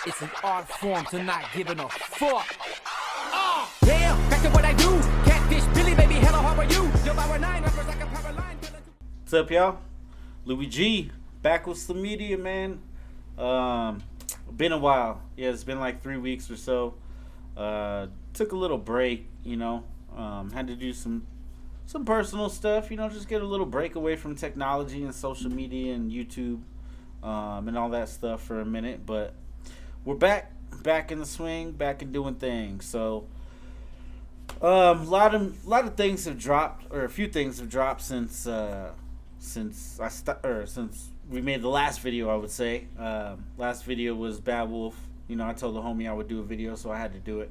It's an art form to not giving a fuck. Oh, yeah, back to what I do. Catfish, Billy, baby, hello, how are you? Yo, power 9, rappers like a power line. What's up, y'all? Louis G, back with Slumedia, man. Been a while. Yeah, it's been like 3 weeks or so. Took a little break, you know. Had to do some personal stuff, you know, just get a little break away from technology and social media and YouTube, and all that stuff for a minute. But we're back in the swing, back and doing things. So, a lot of things have dropped, or a few things have dropped since we made the last video. I would say last video was Bad Wolf. You know, I told the homie I would do a video, so I had to do it.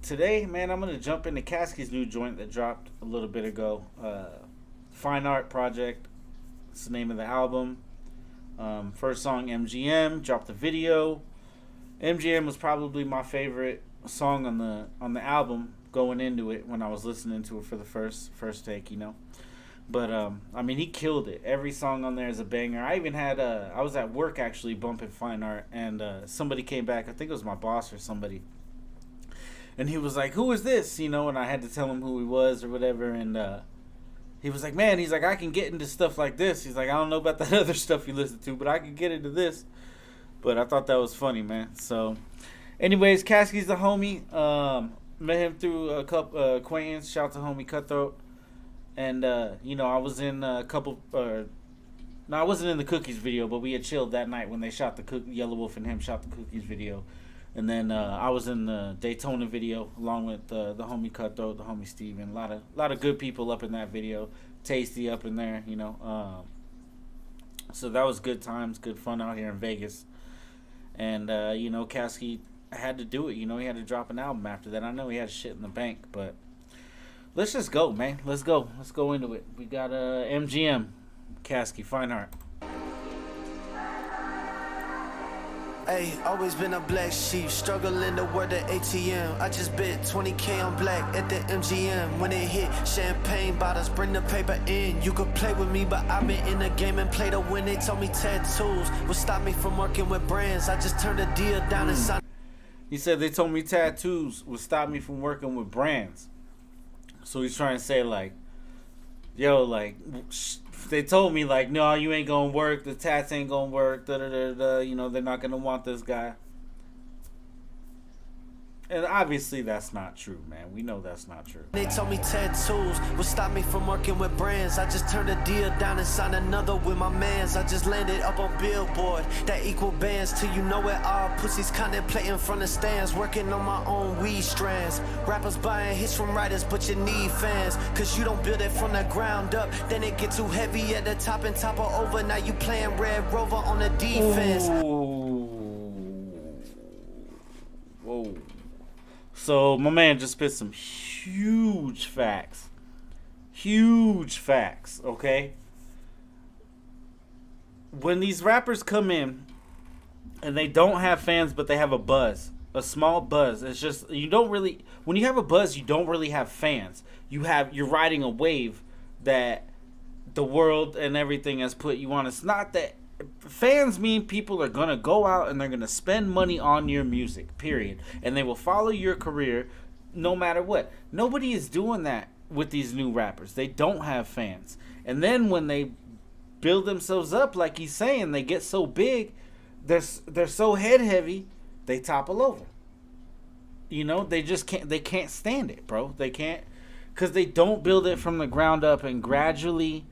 Today, man, I'm gonna jump into Caskeys' new joint that dropped a little bit ago. Fineart Project. It's the name of the album. First song, MGM, dropped the video. MGM was probably my favorite song on the album going into it when I was listening to it for the first take, you know. But I mean, he killed it. Every song on there is a banger. I even had I was at work actually bumping Fineart, and somebody came back. I think it was my boss or somebody. And he was like, "Who is this?" You know, and I had to tell him who he was or whatever. And he was like, "Man," he's like, "I can get into stuff like this." He's like, "I don't know about that other stuff you listen to, but I can get into this." But I thought that was funny, man. So, anyways, Caskey's the homie. Met him through a couple acquaintance. Shout out to homie Cutthroat. And you know, I was in a couple. No, I wasn't in the Cookies video, but we had chilled that night when they shot the Yellow Wolf and him shot the Cookies video. And then I was in the Daytona video along with the homie Cutthroat, the homie Steven. A lot of good people up in that video. Tasty up in there, you know. So that was good times, good fun out here in Vegas. And you know, Caskey had to do it. You know, he had to drop an album after that. I know he had shit in the bank, but let's just go, man. Let's go into it. We got MGM, Caskey, Fineart. Hey, always been a black sheep, struggling to work the ATM. I just bet 20K on black at the MGM. When it hit, champagne bottles, bring the paper in. You could play with me, but I've been in the game and play to win. They told me tattoos would stop me from working with brands. I just turned a deal down and signed. He said they told me tattoos would stop me from working with brands. So he's trying to say, like, yo, like, they told me, like, no, you ain't gonna work, the tats ain't gonna work, you know, they're not gonna want this guy. And obviously that's not true, man. We know that's not true. They told me tattoos would stop me from working with brands. I just turned a deal down and signed another with my mans. I just landed up on Billboard, that equal bands till you know it all. Pussies contemplating from the stands, working on my own weed strands. Rappers buying hits from writers, but you need fans, cause you don't build it from the ground up. Then it get too heavy at the top and topple over. Now you playing Red Rover on the defense. Whoa. So my man just spit some huge facts. Huge facts, okay? When these rappers come in and they don't have fans, but they have a buzz, a small buzz. It's just, you don't really, when you have a buzz, you don't really have fans. You're riding a wave that the world and everything has put you on. It's not that fans mean people are going to go out and they're going to spend money on your music, period. And they will follow your career no matter what. Nobody is doing that with these new rappers. They don't have fans. And then when they build themselves up, like he's saying, they get so big, they're so head heavy, they topple over. You know, they can't stand it, bro. They can't, because they don't build it from the ground up and gradually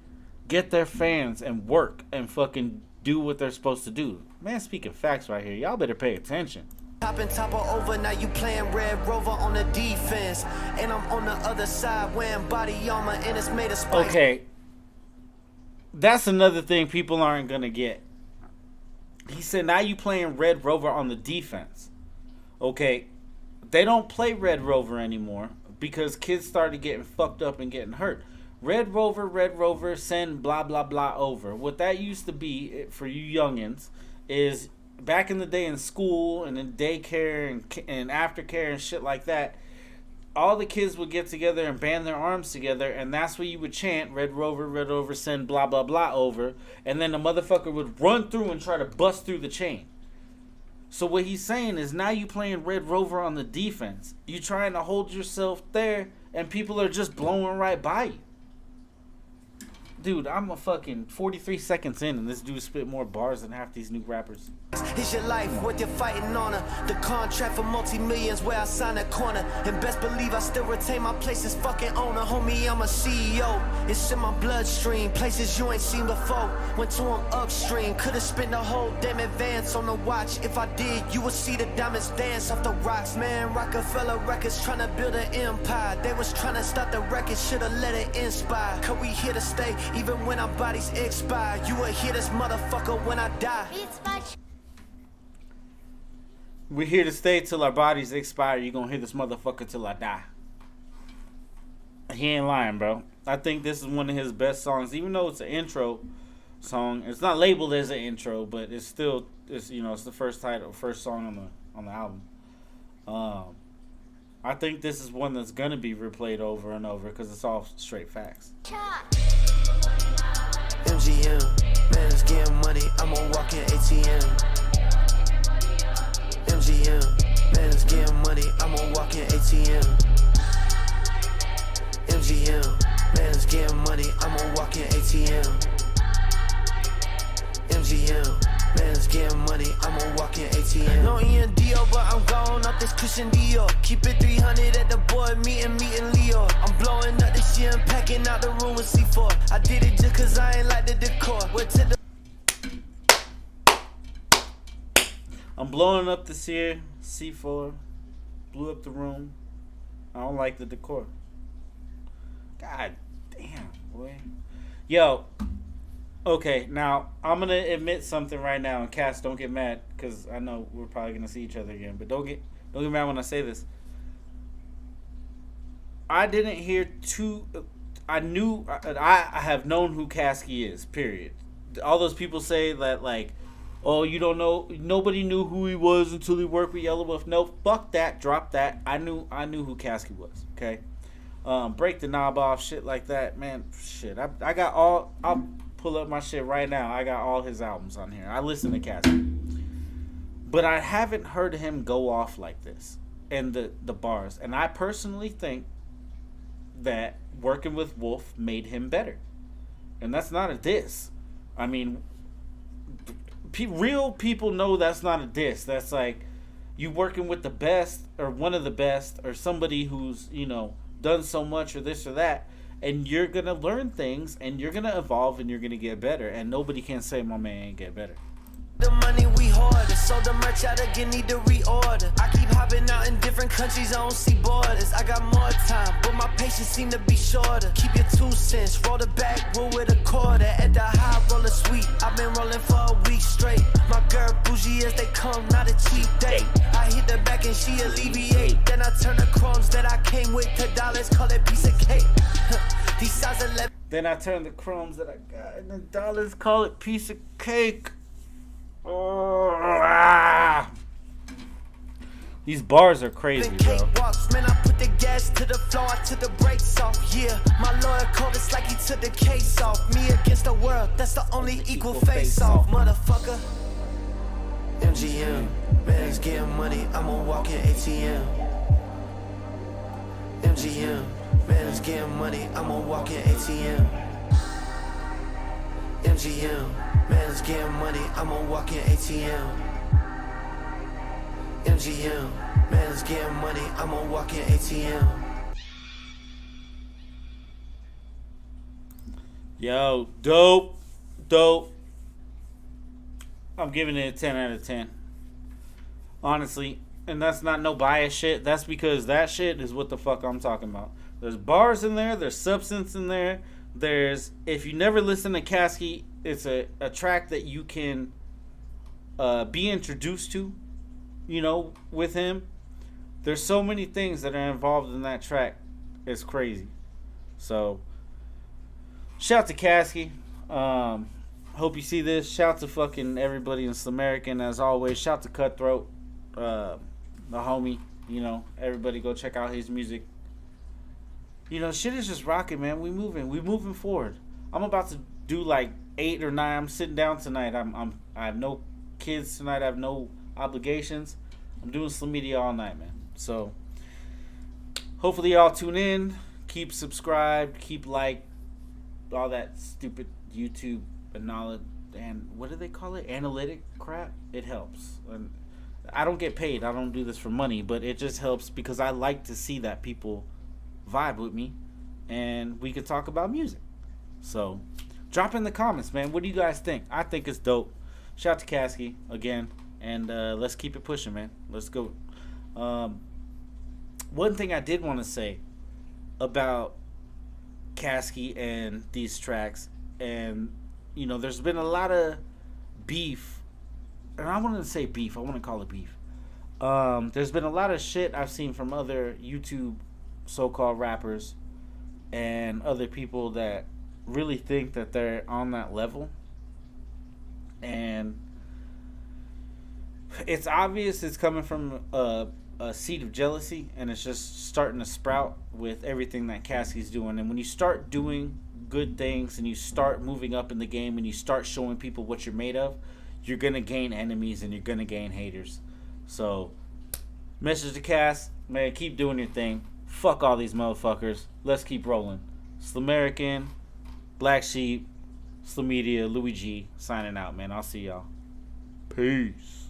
get their fans and work and fucking do what they're supposed to do. Man, speaking facts right here. Y'all better pay attention. Top and topper over, now you playing Red Rover on the defense. And I'm on the other side wearing body armor and it's made of spikes. Okay. That's another thing people aren't going to get. He said, now you playing Red Rover on the defense. Okay. They don't play Red Rover anymore because kids started getting fucked up and getting hurt. Red Rover, send blah, blah, blah over. What that used to be, for you youngins, is back in the day in school and in daycare and aftercare and shit like that, all the kids would get together and band their arms together, and that's what you would chant, Red Rover, send blah, blah, blah over, and then the motherfucker would run through and try to bust through the chain. So what he's saying is now you playing Red Rover on the defense. You trying to hold yourself there, and people are just blowing right by you. Dude, I'm a fucking 43 seconds in, and this dude spit more bars than half these new rappers. Is your life worth your fighting honor? The contract for multi-millions where I sign a corner. And best believe I still retain my place as fucking owner. Homie, I'm a CEO. It's in my bloodstream. Places you ain't seen before. Went to them upstream. Could've spent the whole damn advance on the watch. If I did, you would see the diamonds dance off the rocks. Man, Rockefeller Records trying to build an empire. They was trying to start the record, should've let it inspire. Cause we here to stay, even when our bodies expire. You will hear this motherfucker when I die. We're here to stay till our bodies expire. You gonna hear this motherfucker till I die. He ain't lying, bro. I think this is one of his best songs, even though it's an intro song. It's not labeled as an intro, but it's still, it's the first song on the album. I think this is one that's gonna be replayed over and over because it's all straight facts. MGM, man, it's getting money. I'm a walking ATM. MGM, man, it's getting money. I'm a walking ATM. MGM, man, it's getting money. I'm a walking ATM. MGM, man, it's getting money. I'm a walking ATM. No ENDO, but I'm gone off this cushion deal. Keep it 300 at the board meeting Leo. I'm blowing up this year and packing out the room with C4. I did it just cause I ain't like the decor. Went to the I'm blowing up this year. C4 blew up the room. I don't like the decor. God damn, boy. Yo. Okay, now I'm gonna admit something right now, and Cass, don't get mad because I know we're probably gonna see each other again. But don't get mad when I say this. I didn't hear I have known who Caskey is. Period. All those people say that like, oh, you don't know. Nobody knew who he was until he worked with Yellow Wolf. No, fuck that. Drop that. I knew who Caskey was. Okay. Break the knob off, shit like that, man. Shit, I got all. I'll pull up my shit right now. I got all his albums on here. I listen to Caskey, but I haven't heard him go off like this and the bars. And I personally think that working with Wolf made him better, and that's not a diss. I mean, real people know that's not a diss. That's like you working with the best or one of the best or somebody who's done so much or this or that, and you're gonna learn things and you're gonna evolve and you're gonna get better, and nobody can say my man ain't get better. The money we hoarded, sold the merch out again, need to reorder. I keep hopping out in different countries, I don't see borders. I got more time, but my patience seem to be shorter. Keep your 2 cents, roll the back, roll with a quarter. At the high roller suite, I've been rolling for a week straight. My girl bougie as they come, not a cheap date. I hit the back and she alleviate. Then I turn the crumbs that I came with to dollars, call it piece of cake. These size 11. Then I turn the crumbs that I got into dollars, call it piece of cake. Oh, ah. These bars are crazy, bro. Man, I put the gas to the floor, I took the brakes off. Yeah, my lawyer called us like he took the case off. Me against the world, that's the only equal face off, motherfucker. MGM, man, it's getting money. I'm a walking ATM. MGM, man, it's getting money. I'm a walking ATM. MGM, man, it's getting money. I'm a walking ATM. MGM, man, it's getting money. I'm a walking ATM. Yo, dope. I'm giving it a 10 out of 10. Honestly, and that's not no bias shit. That's because that shit is what the fuck I'm talking about. There's bars in there. There's substance in there. There's, if you never listen to Caskey, it's a track that you can be introduced to, with him. There's so many things that are involved in that track. It's crazy. So, shout to Caskey. Hope you see this. Shout to fucking everybody in Slumeria. As always, shout to Cutthroat, the homie. Everybody go check out his music. Shit is just rocking, man. We moving forward. I'm about to do like 8 or 9. I'm sitting down tonight. I have no kids tonight. I have no obligations. I'm doing Slumedia all night, man. So hopefully y'all tune in, keep subscribed, keep like, all that stupid YouTube and what do they call it? Analytic crap. It helps. And I don't get paid. I don't do this for money, but it just helps because I like to see that people vibe with me and we can talk about music. So drop in the comments, man. What do you guys think? I think it's dope. Shout out to Caskey again, and let's keep it pushing, man. Let's go. One thing I did want to say about Caskey and these tracks, and you know, there's been a lot of beef, and I want to say beef. I want to call it beef. There's been a lot of shit I've seen from other YouTube so-called rappers and other people that really think that they're on that level, and it's obvious it's coming from a seed of jealousy, and it's just starting to sprout with everything that Caskey's doing. And when you start doing good things and you start moving up in the game and you start showing people what you're made of, you're gonna gain enemies and you're gonna gain haters. So message to Cass, man, keep doing your thing. Fuck all these motherfuckers. Let's keep rolling. Slumerican, Black Sheep, Slumedia, Louis G, signing out, man. I'll see y'all. Peace.